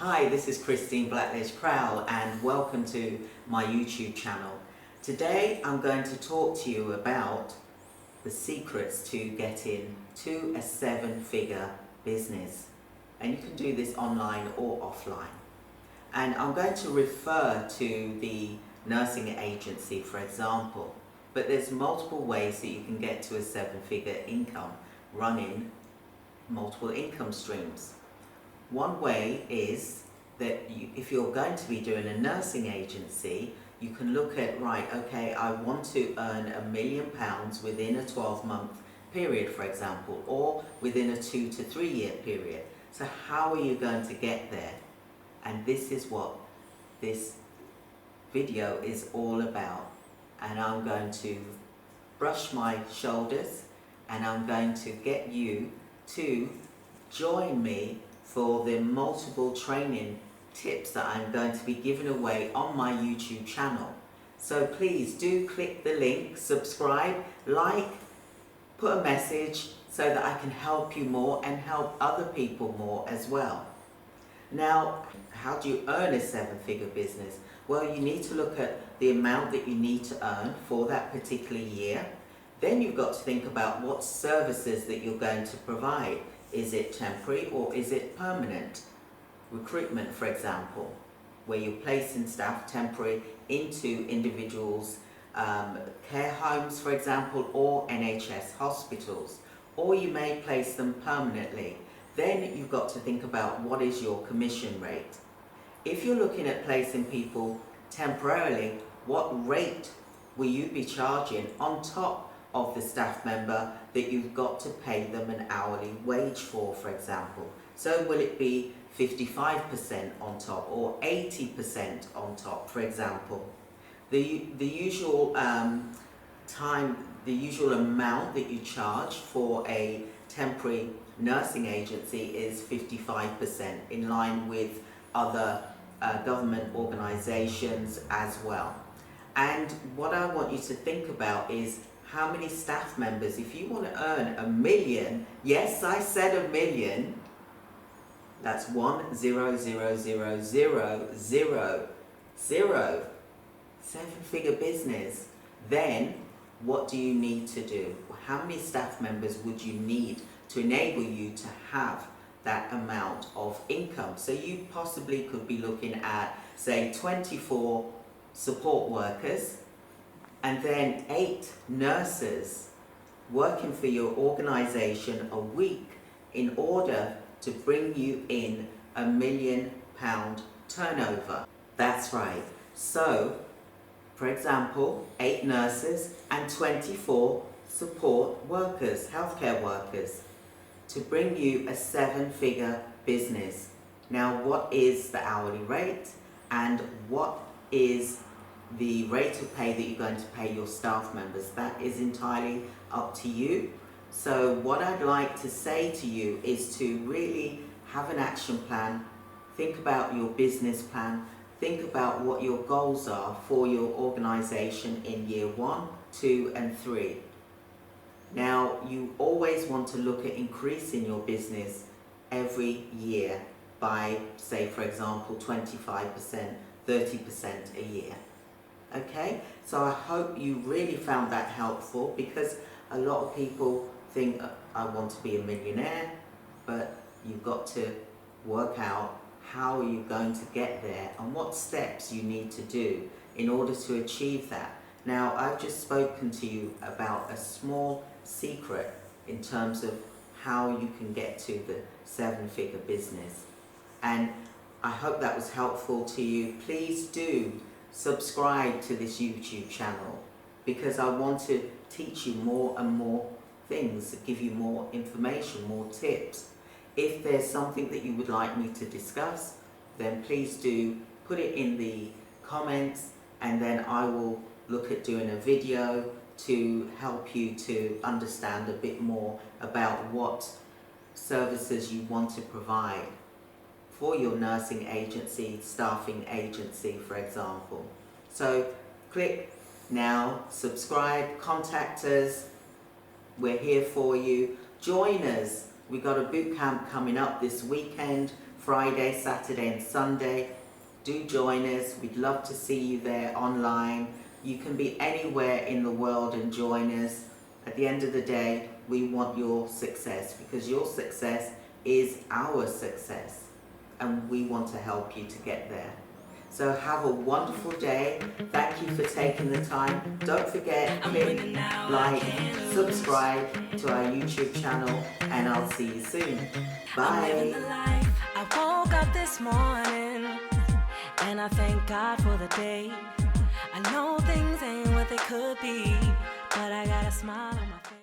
Hi, this is Christine Blackledge-Crowell and welcome to my YouTube channel. Today I'm going to talk to you about the secrets to getting to a seven-figure business. And you can do this online or offline. And I'm going to refer to the nursing agency, for example. But there's multiple ways that you can get to a seven-figure income running multiple income streams. One way is that if you're going to be doing a nursing agency, you can look at, right, okay, I want to earn £1 million within a 12-month period, for example, or within a 2 to 3 year period. So how are you going to get there? And this is what this video is all about. And I'm going to brush my shoulders and I'm going to get you to join me for the multiple training tips that I'm going to be giving away on my YouTube channel. So please do click the link, subscribe, like, put a message so that I can help you more and help other people more as well. Now, how do you earn a seven-figure business? Well, you need to look at the amount that you need to earn for that particular year. Then you've got to think about what services that you're going to provide. Is it temporary or is it permanent? Recruitment, for example, where you're placing staff temporary into individuals' care homes, for example, or NHS hospitals. Or you may place them permanently. Then you've got to think about what is your commission rate. If you're looking at placing people temporarily, what rate will you be charging on top of the staff member that you've got to pay them an hourly wage for example? So will it be 55% on top or 80% on top, for example? The usual the usual amount that you charge for a temporary nursing agency is 55%, in line with other government organisations as well. And what I want you to think about is how many staff members. If you want to earn £1 million, yes, I said £1 million, that's 1,000,000, seven-figure business, then what do you need to do? How many staff members would you need to enable you to have that amount of income? So you possibly could be looking at, say, 24 support workers, and then 8 nurses working for your organisation a week in order to bring you in £1 million turnover. That's right. So, for example, 8 nurses and 24 support workers, healthcare workers, to bring you a seven-figure business. Now, what is the hourly rate and what is the rate of pay that you're going to pay your staff members? That is entirely up to you. So what I'd like to say to you is to really have an action plan, think about your business plan, think about what your goals are for your organisation in year 1, 2 and 3. Now, you always want to look at increasing your business every year by, say, for example, 25%, 30% a year. Okay, so I hope you really found that helpful, because a lot of people think, I want to be a millionaire, but you've got to work out how are you going to get there and what steps you need to do in order to achieve that. Now, I've just spoken to you about a small secret in terms of how you can get to the seven-figure business, and I hope that was helpful to you. Please do subscribe to this YouTube channel, because I want to teach you more and more things, give you more information, more tips. If there's something that you would like me to discuss, then please do put it in the comments, and then I will look at doing a video to help you to understand a bit more about what services you want to provide for your nursing agency, staffing agency, for example. So click now, subscribe, contact us. We're here for you. Join us. We've got a boot camp coming up this weekend Friday, Saturday and Sunday. Do join us. We'd love to see you there online. You can be anywhere in the world and join us. At the end of the day, we want your success because your success is our success and we want to help you to get there. So have a wonderful day. Thank you for taking the time. Don't forget, click, like, subscribe to our YouTube channel, and I'll see you soon. Bye. I woke up this morning and I thank God for the day. I know things ain't what they could be, but I got a smile on my face.